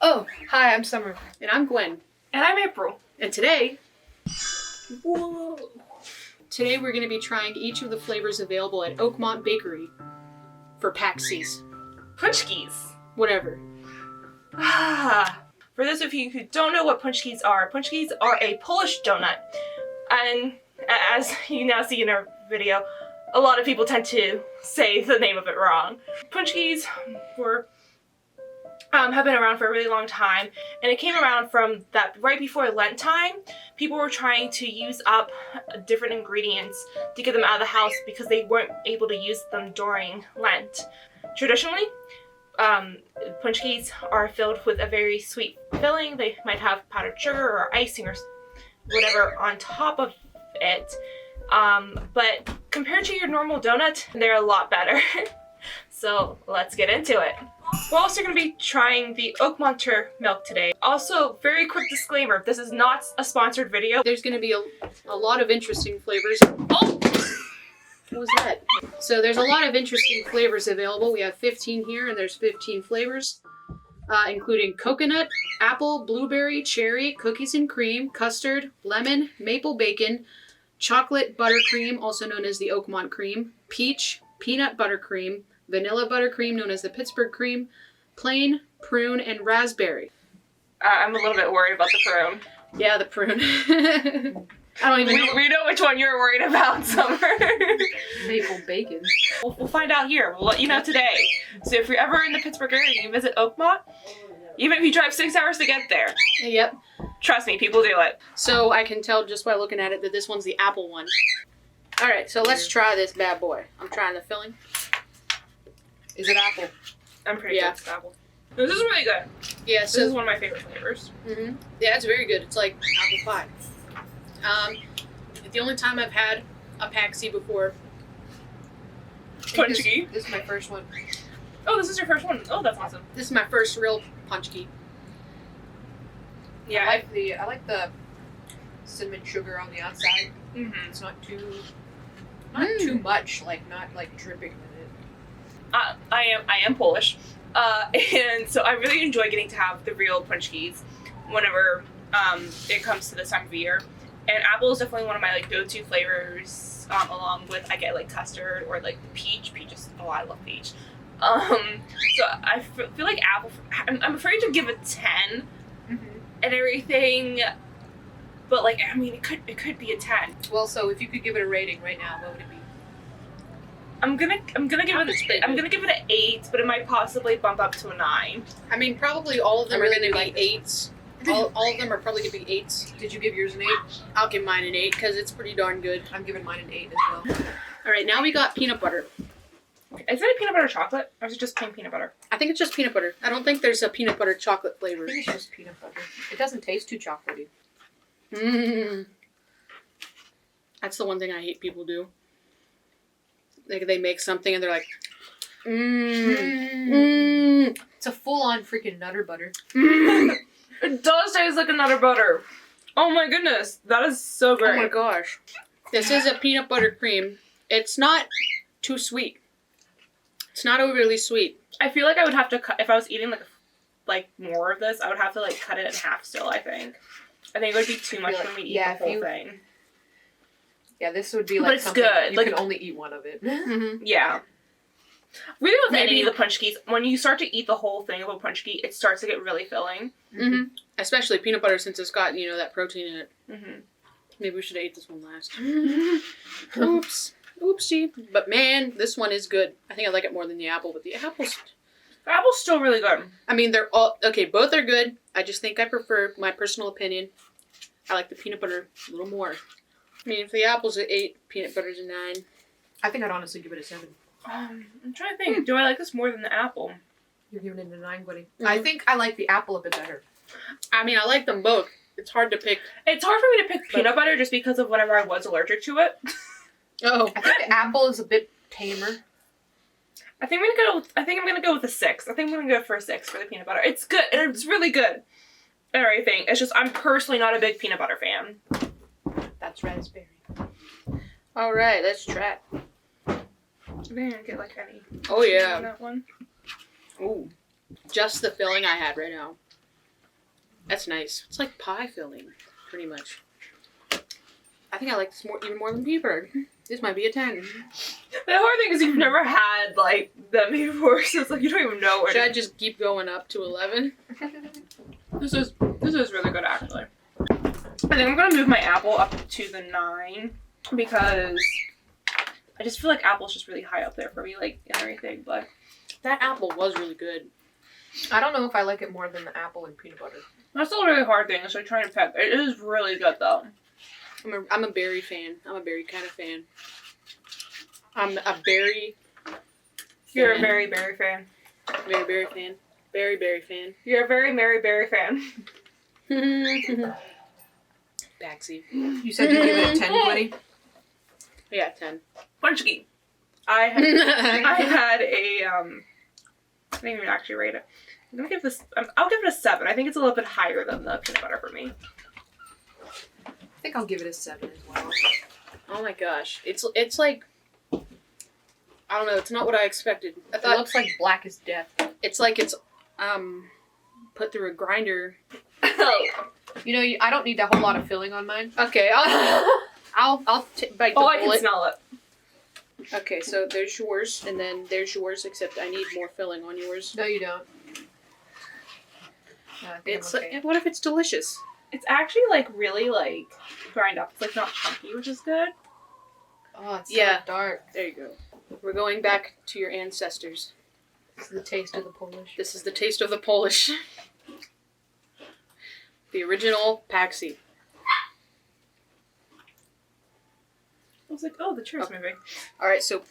Oh, hi, I'm Summer. And I'm Gwen. And I'm April. And today, today we're going to be trying each of the flavors available at Oakmont Bakery for Paczis. Paczkis. Whatever. For those of you who don't know what Paczkis are a Polish donut. And as you now see in our video, a lot of people tend to say the name of it wrong. Paczkis have been around for a really long time, and it came around from that right before Lent time. People were trying to use up different ingredients to get them out of the house because they weren't able to use them during Lent. Traditionally, Paczkis are filled with a very sweet filling. They might have powdered sugar or icing or whatever on top of it. But compared to your normal donut, they're a lot better. So let's get into it. We're also going to be trying the Oakmonter milk today. Also, very quick disclaimer, this is not a sponsored video. There's going to be a lot of interesting flavors. Oh! What was that? So there's a lot of interesting flavors available. We have 15 here, and there's 15 flavors, including coconut, apple, blueberry, cherry, cookies and cream, custard, lemon, maple bacon, chocolate buttercream, also known as the Oakmont cream, peach, peanut buttercream, vanilla buttercream, known as the Pittsburgh cream, plain, prune, and raspberry. I'm a little bit worried about the prune. Yeah, the prune. I don't even know. We know which one you're worried about, Summer. Maple bacon. We'll find out here. We'll let you know today. So if you're ever in the Pittsburgh area and you visit Oakmont, even if you drive 6 hours to get there, Yep. trust me, people do it. So I can tell just by looking at it that this one's the apple one. Alright, so let's try this bad boy. I'm trying the filling. Is it apple? I'm pretty sure it's apple. This is really good. Yeah, This so is one of my favorite flavors. yeah, it's very good. It's like apple pie. The only time I've had a Paczki before. Paczki? This is my first one. Oh, this is your first one. Oh, that's awesome. This is my first real Paczki. Yeah. I like the cinnamon sugar on the outside. It's not too much, like not like dripping in it. I am Polish, and so I really enjoy getting to have the real Paczkis whenever it comes to this time of year. And apple is definitely one of my like go-to flavors. Along with I get like custard or like peach. Peach is I love peach. So I feel like apple. I'm afraid to give it 10 and everything, but like I mean it could be a 10. Well, so if you could give it a rating right now, what would it be? I'm gonna give it an 8, but it might possibly bump up to a 9. I mean, probably all of them are really going to like be 8s. All of them are probably going to be 8s. Did you give yours an 8? I'll give mine an 8 because it's pretty darn good. I'm giving mine an 8 as well. Alright, now we got peanut butter. Is it a peanut butter chocolate, or is it just plain peanut butter? I think it's just peanut butter. I don't think there's a peanut butter chocolate flavor. I think it's just peanut butter. It doesn't taste too chocolatey. That's the one thing I hate people do. Like they make something and they're like, It's a full-on freaking Nutter Butter. It does taste like a Nutter Butter. Oh my goodness, that is so great. oh my gosh. This is a peanut butter cream. It's not too sweet. It's not overly sweet. I feel like I would have to cut if I was eating like more of this. I would have to like cut it in half. Still, I think it would be too much when we eat the whole thing. Yeah, this would be But like it's something good. you Like- can only eat one of it. Yeah. Really, with Maybe- any of the Paczkis, when you start to eat the whole thing of a Paczki, it starts to get really filling. Especially peanut butter since it's got, that protein in it. Maybe we should have ate this one last. Oops. Oopsie. But man, this one is good. I think I like it more than the apple, but the apple's... The apple's still really good. I mean, they're all... Okay, both are good. I just think I prefer, my personal opinion, I like the peanut butter a little more. I mean, if the apple's an 8, peanut butter's a 9. I think I'd honestly give it a 7. I'm trying to think. Do I like this more than the apple? You're giving it a 9, buddy. I think I like the apple a bit better. I mean, I like them both. It's hard to pick. It's hard for me to pick peanut butter just because of whenever I was allergic to it. Oh. I think the apple is a bit tamer. I think I'm gonna go with a 6. I think I'm gonna go for a 6 for the peanut butter. It's good. It's really good. And everything. It's just I'm personally not a big peanut butter fan. That's raspberry. All right, let's try it. I didn't get like any. Oh on yeah. that one. Ooh. Just the filling I had right now. That's nice. It's like pie filling, pretty much. I think I like this even more than Peaberg. This might be a 10. The hard thing is you've never had like them before, so it's like you don't even know where. Should I just keep going up to 11? This is really good actually. I think I'm gonna move my apple up to the 9 because I just feel like apple's just really high up there for me, like and everything. But That apple was really good. I don't know if I like it more than the apple and peanut butter. that's still a really hard thing. So I try and pick. It is really good though. I'm a berry fan. I'm a berry kind of fan. I'm a berry. You're a very berry fan. Very berry fan. Berry berry fan. You're a very Mary Berry fan. Paczki. You said you give it a 10, Quinny? Yeah, 10. Paczki. I had a I didn't even actually rate it. I'm gonna give this. I'll give it a 7. I think it's a little bit higher than the peanut butter for me. I think I'll give it a 7 as well. Oh my gosh. It's like, I don't know, it's not what I expected. I It thought looks like black as death. it's like it's put through a grinder. You know, I don't need a whole lot of filling on mine. Okay, I'll bite the Oh, I can bullet. smell it. Okay, so there's yours, and then there's yours, except I need more filling on yours. No, you don't. No, I think It's I'm okay. like, what if it's delicious? It's actually like really like grind up. It's like not chunky, which is good. Oh, it's Yeah. so dark. There you go. We're going back to your ancestors. This is the taste of the Polish. This is the taste of the Polish. The original Paczki. I was like, oh, the chair's Okay. moving. All right, so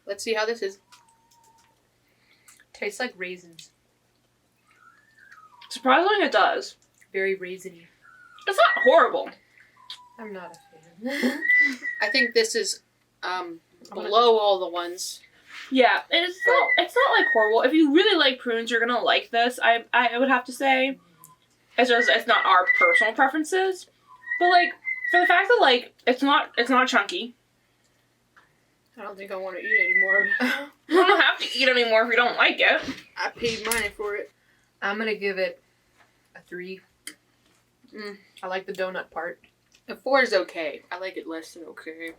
let's see how this is. Tastes like raisins. Surprisingly, it does. Very raisiny. It's not horrible. I'm not a fan. I think this is below all the ones. Yeah, it's not like horrible. If you really like prunes, you're gonna like this. I would have to say, it's not our personal preferences, but like for the fact that like it's not chunky. I don't think I want to eat anymore. You don't have to eat anymore if you don't like it. I paid money for it. I'm gonna give it a 3. I like the donut part. A 4 is okay. I like it less than okay.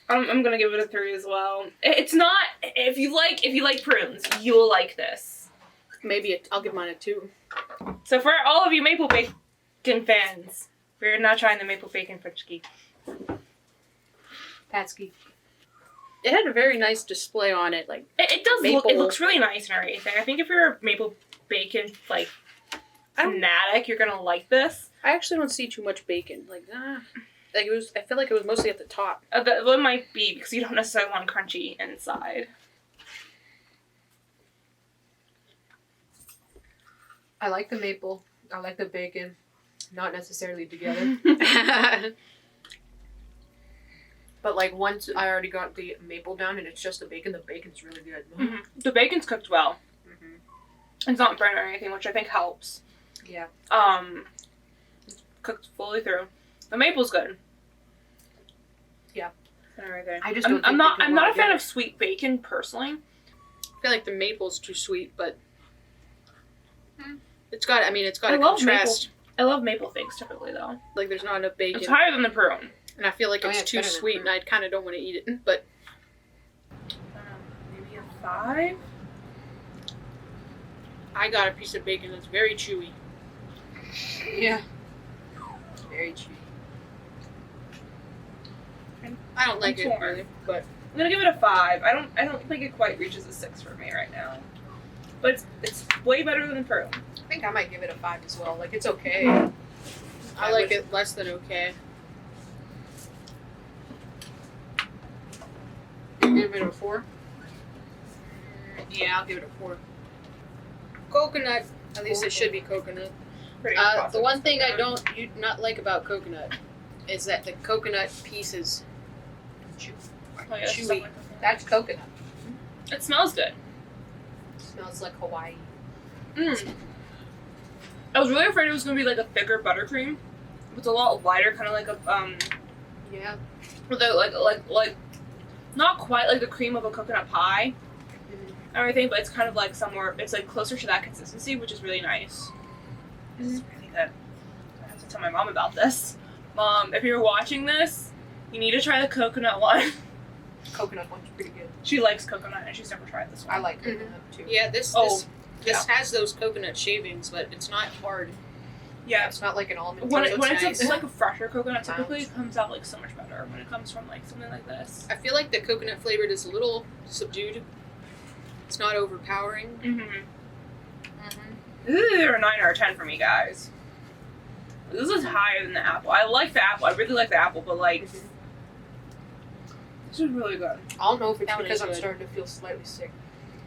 I'm gonna give it a 3 as well. It's not if you like prunes, you will like this. Maybe I'll give mine a 2. So for all of you maple bacon fans, we're now trying the maple bacon Paczki. Paczki. It had a very nice display on it, like It does Maple. look. It looks really nice and everything. I think if you're a maple bacon like fanatic, you're gonna like this. I actually don't see too much bacon. Like it was. I feel like it was mostly at the top. That one might be because you don't necessarily want crunchy inside. I like the maple. I like the bacon. Not necessarily together. But like once I already got the maple down and it's just the bacon's really good. Mm-hmm. The bacon's cooked well. Mm-hmm. It's not burnt or anything, which I think helps. Yeah. It's cooked fully through. The maple's good. Yeah. And everything. I just I'm don't think not. they do I'm not well a fan together. of sweet bacon personally. I feel like the maple's too sweet, but it's got. I mean, it's got I a love contrast. I love maple things typically though. Like there's not enough bacon, It's higher than the prune. and I feel like Oh, it's yeah, it's too better than sweet, fruit. and I kind of don't want to eat it. But Maybe a 5. I got a piece of bacon that's very chewy. Yeah. Very chewy. I don't like it torn. really, but I'm gonna give it a 5. I don't think it quite reaches a 6 for me right now. But it's way better than the prune. I think I might give it a 5 as well. Like it's okay. I like it less than okay. Give it a 4. Yeah, I'll give it a 4. Coconut. At least it should be coconut. Pretty The impossible. one thing I don't not like about coconut is that the coconut pieces Oh, yeah, it's chewy. something like That's coconut. that. It smells good. Smells like Hawaii. I was really afraid it was gonna be like a thicker buttercream. It's a lot lighter, kind of like a Yeah. with a, like not quite like the cream of a coconut pie Mhm. and everything, but it's kind of like somewhere, it's like closer to that consistency, which is really nice. This is really good. I have to tell my mom about this. Mom, if you're watching this, you need to try the coconut one. Coconut one's pretty good. She likes coconut and she's never tried this one. I like coconut too. Yeah, this has those coconut shavings, but it's not hard. Yeah. It's not like an almond. When, toast. when it's nice. like a fresher coconut, typically it comes out like so much better when it comes from like something like this. I feel like the coconut flavored is a little subdued. It's not overpowering. This is either a 9 or a 10 for me, guys. This is higher than the apple. I like the apple. I really like the apple, but like, this is really good. I don't know if it's That one because is I'm good. starting to feel slightly sick.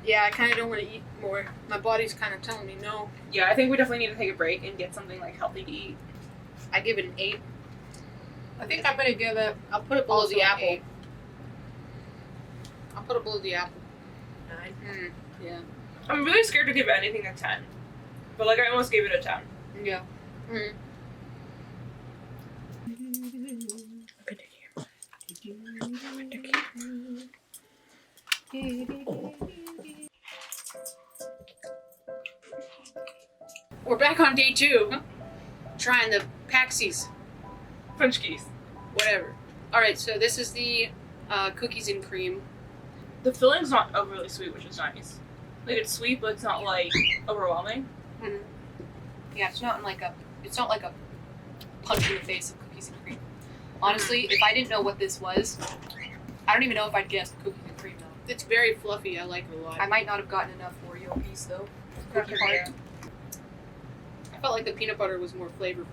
Yeah, I kind of don't want to eat more. My body's kind of telling me no. Yeah, I think we definitely need to take a break and get something like healthy to eat. I give it an 8. I think I'm gonna give it I'll put it below also the an apple. 8. I'll put it below the apple. 9. Yeah. I'm really scared to give anything a 10. But like, I almost gave it a 10. Yeah. We're back on day 2. Trying the Paczis. French keys. Whatever. Alright, so this is the cookies and cream. The filling's not overly sweet, which is nice. Like, it's sweet, but it's not like overwhelming. Yeah, it's not like a punch in the face of cookies and cream. Honestly, if I didn't know what this was, I don't even know if I'd guess cookies and cream though. It's very fluffy. I like it a lot. I might not have gotten enough Oreo piece though. Cookie Yeah. part. I felt like the peanut butter was more flavorful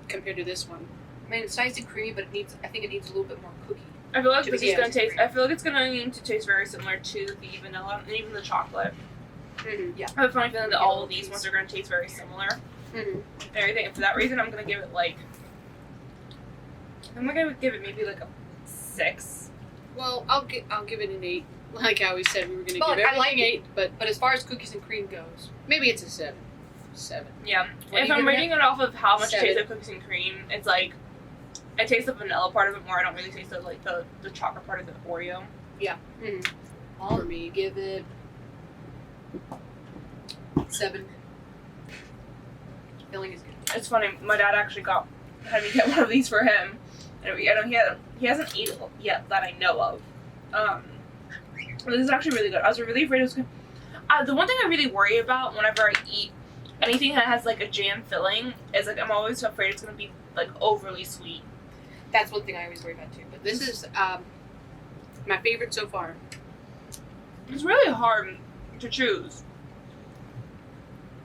compared to this one. I mean, it's nice and creamy, but I think it needs a little bit more cookie. I feel like To this be is gonna honest. taste. I feel like it's gonna need to taste very similar to the vanilla and even the chocolate. Yeah. I have a funny feeling that all of these ones are gonna taste very similar and everything. And for that reason, I'm gonna give it like. I'm gonna give it maybe like a 6. Well, I'll give it an 8. Like I always said, we were gonna But give I everything like it. 8, but But as far as cookies and cream goes, maybe it's a 7. 7. Yeah. What If are you I'm giving rating it off of how much it 7. tastes like cookies and cream, it's like I taste the vanilla part of it more. I don't really taste the like the chocolate part of the Oreo. I'll For me. give it 7. Filling is good. It's funny. My dad actually had me get one of these for him, and I know he hasn't eaten it yet that I know of. This is actually really good. I was really afraid it was good. The one thing I really worry about whenever I eat anything that has like a jam filling is like I'm always afraid it's gonna be like overly sweet. That's one thing I always worry about too. But This is my favorite so far. It's really hard to choose.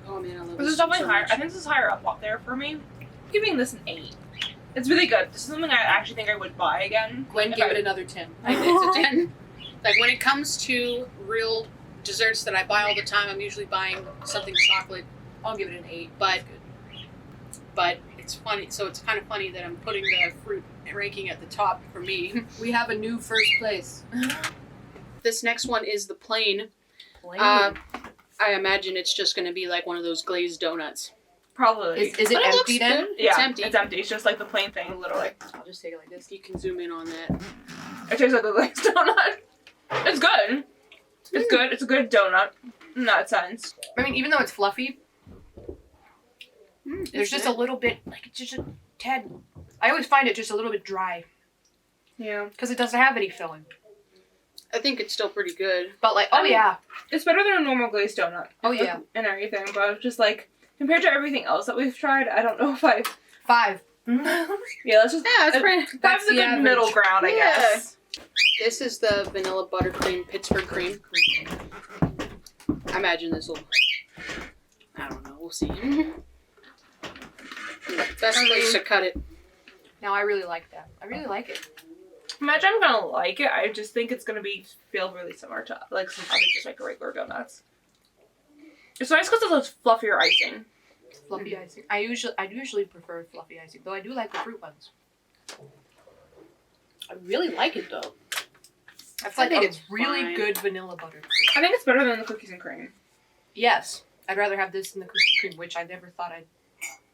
Oh man, I love This this is definitely so higher. much. I think this is higher up there for me. I'm giving this an 8. It's really good. This is something I actually think I would buy again. Gwen, If give I- it another 10. It's a 10. Like when it comes to real desserts that I buy all the time, I'm usually buying something chocolate, I'll give it an 8. but it's funny. So it's kind of funny that I'm putting the fruit ranking at the top for me. We have a new first place. This next one is the plain. Plain. I imagine it's just going to be like one of those glazed donuts. Probably. Is it But empty looks then? good. Yeah, It's empty. It's empty. It's just like the plain thing, literally. I'll just take it like this. You can zoom in on that. It tastes like a glazed donut. It's good. It's good. It's a good donut in that sense. I mean, even though it's fluffy, there's It's just good. a little bit, like it's just a tad. I always find it just a little bit dry Yeah. because it doesn't have any filling. I think it's still pretty good. But like, I oh mean- yeah, It's better than a normal glazed donut. Oh, yeah. And everything, but it's just like compared to everything else that we've tried, I don't know if I. 5. Yeah, let's just. Yeah, it's pretty. That's That's the the good average. middle ground, I Yeah. guess. This is the vanilla buttercream Pittsburgh cream. I imagine this will. I don't know. We'll see. Best place to cut it. Now I really like that. I really like it. Imagine I'm gonna like it. I just think it's gonna feel really similar to like some other just like regular donuts. It's nice because of those fluffier icing. Fluffy icing. I usually prefer fluffy icing, though I do like the fruit ones. I really like it though. I feel I think like it's it's really fine. good vanilla buttercream. I think it's better than the cookies and cream. Yes, I'd rather have this than the cookies and cream, which I never thought I'd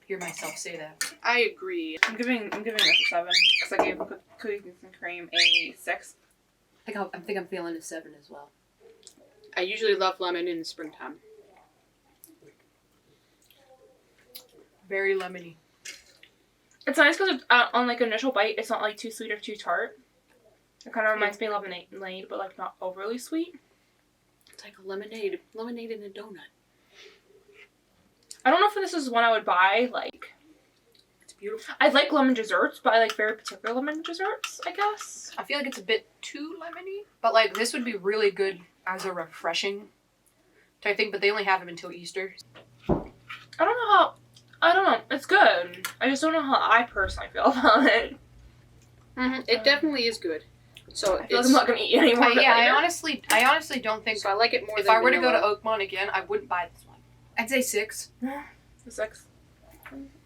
hear myself say that. I agree. I'm giving this a 7 because I gave the cookies and cream a 6. I think I'm feeling a 7 as well. I usually love lemon in the springtime. Very lemony. It's nice because on like initial bite, it's not like too sweet or too tart. It kind of reminds me of lemonade, but like not overly sweet. It's like a lemonade in a donut. I don't know if this is one I would buy. Like, It's beautiful. I like lemon desserts, but I like very particular lemon desserts, I guess. I feel like it's a bit too lemony, but like this would be really good as a refreshing type thing. But they only have them until Easter. I don't know. It's good. I just don't know how I personally feel about it. It definitely is good. So I feel like I'm not gonna eat any more. I honestly don't think. So I like it more. If than I were to go to vanilla. Oakmont again, I wouldn't buy this one. I'd say 6. The 6.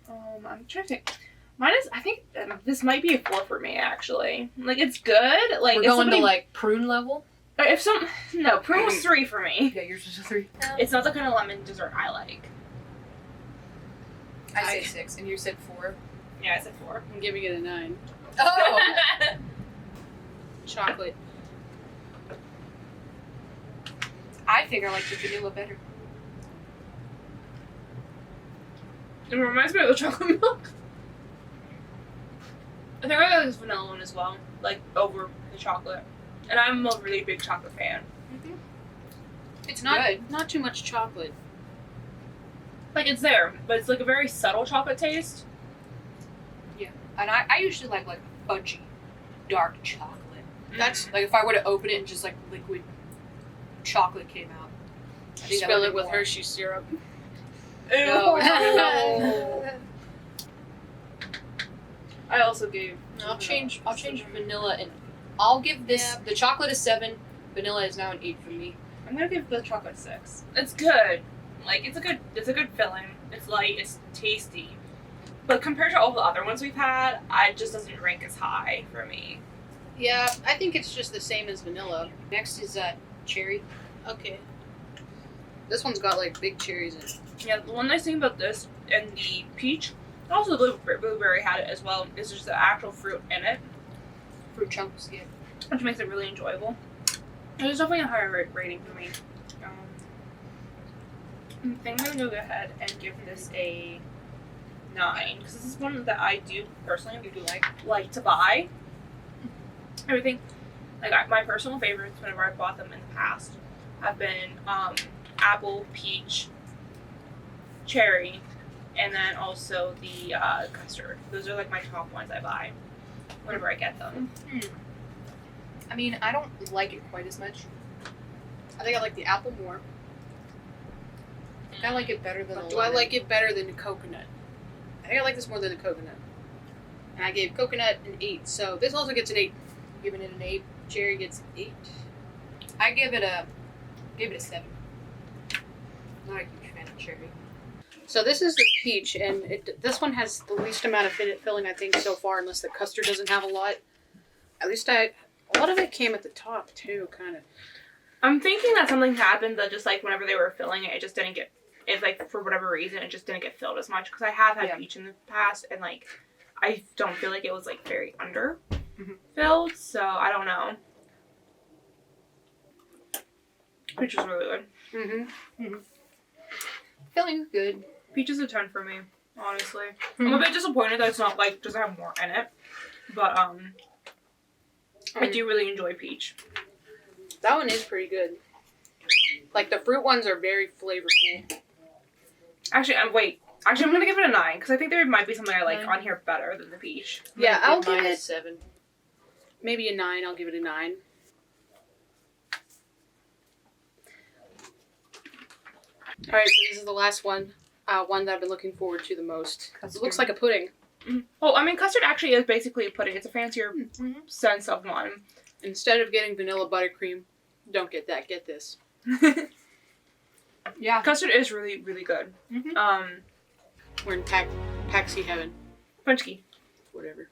I'm trying to think. Mine is. I think this might be a 4 for me actually. Like it's good. Like We're if going somebody, to like prune level. Prune was 3 for me. Yeah, yours is a 3. It's not the kind of lemon dessert I like. I say 6, and you said 4. Yeah, I said 4. I'm giving it a 9. Oh. Chocolate. I think I like the vanilla better. It reminds me of the chocolate milk. I think I like this vanilla one as well, like over the chocolate. And I'm a really big chocolate fan. It's Not too much chocolate. Like it's there, but it's like a very subtle chocolate taste. Yeah, and I usually like fudgy, dark chocolate. That's Like if I were to open it and just like liquid chocolate came out. I think that spill would it be with more. Hershey's syrup. No. I also gave. I'll change vanilla and I'll give this the chocolate a 7. Vanilla is now an 8 for me. I'm gonna give the chocolate 6. It's good. Like it's a good filling. It's light. It's tasty. But compared to all the other ones we've had, it just doesn't rank as high for me. Yeah, I think it's just the same as vanilla. Next is cherry. Okay. This one's got like big cherries in it. Yeah, the one nice thing about this and the peach, also the blueberry had it as well, is just the actual fruit in it, Fruit chunks, yeah. which makes it really enjoyable. It was definitely a higher rating for me. I think I'm gonna go ahead and give this a 9 because this is one that I do personally like to buy. Everything, like my personal favorites whenever I've bought them in the past have been apple, peach, cherry, and then also the custard. Those are like my top ones I buy whenever I get them. I mean, I don't like it quite as much. I think I like the apple more. I like it better than But the do I lemon. like it better than the coconut? I think I like this more than the coconut. And I gave coconut an 8, so this also gets an 8. Giving it an 8. Cherry gets 8. I gave it a 7. Not a huge fan of cherry. So this is the peach, and this one has the least amount of filling I think so far, unless the custard doesn't have a lot. At least a lot of it came at the top too, kind of. I'm thinking that something happened that just like whenever they were filling it, it just didn't get. It like for whatever reason, it just didn't get filled as much because I have had peach in the past, and like I don't feel like it was like very under filled, so I don't know. Peach is really good. Filling is good. Peach is a 10 for me, honestly. I'm a bit disappointed that it's not like doesn't have more in it, but I do really enjoy peach. That one is pretty good. Like the fruit ones are very flavorful. Actually, I'm gonna give it a 9 because I think there might be something I like on here better than the peach. Yeah, I'll give mine a it 7. maybe a 9. I'll give it a 9. All right, so this is the last one. One that I've been looking forward to the most. Custard. It looks like a pudding. Oh, I mean, custard actually is basically a pudding. It's a fancier sense of one. Instead of getting vanilla buttercream, don't get that. Get this. Yeah. Custard is really, really good. We're in Paczki heaven. Paczki. Whatever.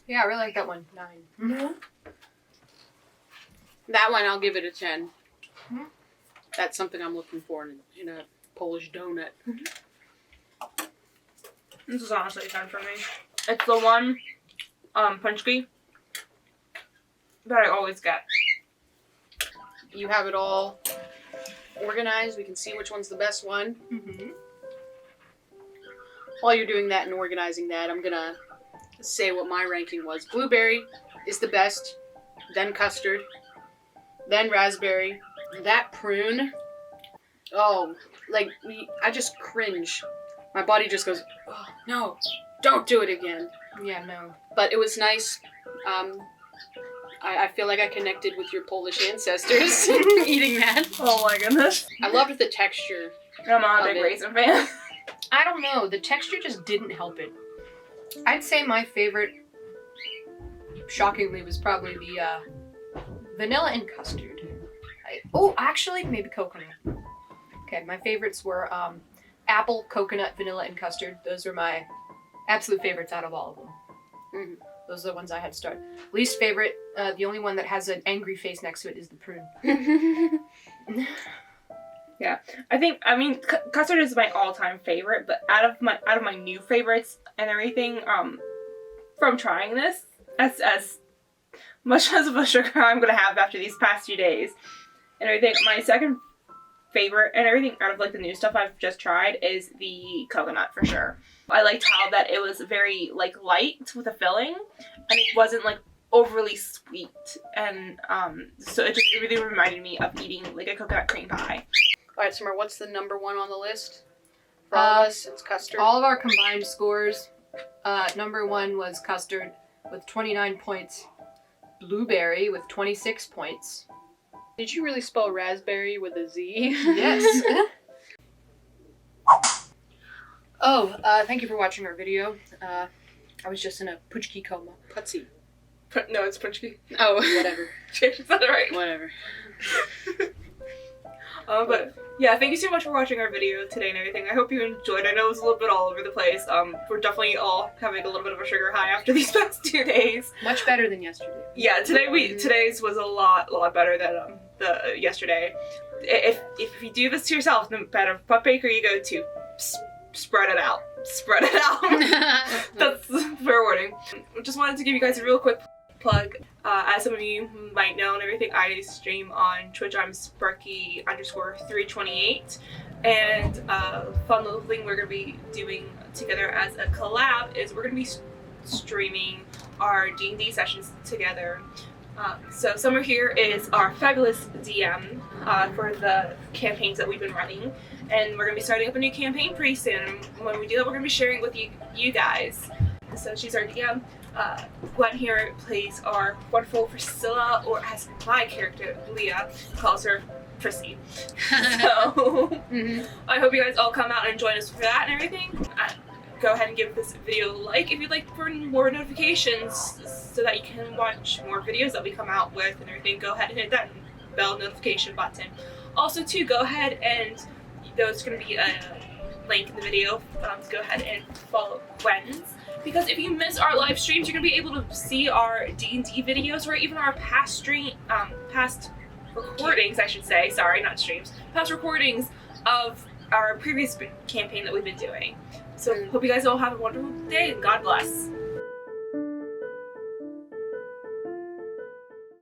Yeah, I really like that one. 9. That one, I'll give it a 10. Mhm. That's something I'm looking for in a Polish donut. This is honestly a 10 for me. It's the one, Paczki. that I always get. You have it all organized. We can see which one's the best one. Mm-hmm. While you're doing that and organizing that, I'm gonna say what my ranking was. Blueberry is the best, then custard, then raspberry, that prune. Oh, like, I just cringe. My body just goes, oh, no, don't do it again. Yeah, no. But it was nice. I feel like I connected with your Polish ancestors eating that. Oh my goodness. I loved the texture. I'm not a Of big it. raisin fan. I don't know. The texture just didn't help it. I'd say my favorite, shockingly, was probably the vanilla and custard. Actually, maybe coconut. Okay, my favorites were apple, coconut, vanilla, and custard. Those are my absolute favorites out of all of them. Mm-hmm. Those are the ones I had to start. Least favorite, the only one that has an angry face next to it is the prune. I mean, custard is my all-time favorite, but out of my new favorites and everything, from trying this, as much as of a sugar I'm gonna have after these past few days, and everything, my second favorite and everything out of like the new stuff I've just tried is the coconut for sure. I liked how that it was very like light with a filling, and it wasn't like overly sweet, and so it really reminded me of eating like a coconut cream pie. All right, Summer, what's the number one on the list? For all of us, it's custard. All of our combined scores, number one was custard with 29 points, blueberry with 26 points. Did you really spell raspberry with a Z? Yes. Thank you for watching our video. I was just in a Paczki coma. Paczki. No, it's Paczki. Oh, whatever. Is that right? Whatever. But yeah, thank you so much for watching our video today and everything. I hope you enjoyed. I know it was a little bit all over the place. We're definitely all having a little bit of a sugar high after these past 2 days. Much better than yesterday. Yeah, today's was a lot better than the yesterday. If you do this to yourself, no matter what bakery you go to, spread it out. Spread it out. That's fair warning. Just wanted to give you guys a real quick plug. As some of you might know and everything, I stream on Twitch. I'm Sparky_328, and fun little thing we're gonna be doing together as a collab is we're gonna be streaming our D&D sessions together. So Summer here is our fabulous DM for the campaigns that we've been running, and we're gonna be starting up a new campaign pretty soon. When we do that, we're gonna be sharing with you guys. So she's our DM. Gwen here plays our wonderful Priscilla, or as my character, Leah, calls her Prissy. So, I hope you guys all come out and join us for that and everything. Go ahead and give this video a like if you'd like for more notifications so that you can watch more videos that we come out with and everything. Go ahead and hit that bell notification button. Also, too, go ahead and there's going to be a link in the video to go ahead and follow Gwen's. Because if you miss our live streams, you're gonna be able to see our D&D videos, or even our past recordings, I should say. Sorry, not streams. Past recordings of our previous campaign that we've been doing. So hope you guys all have a wonderful day, and God bless.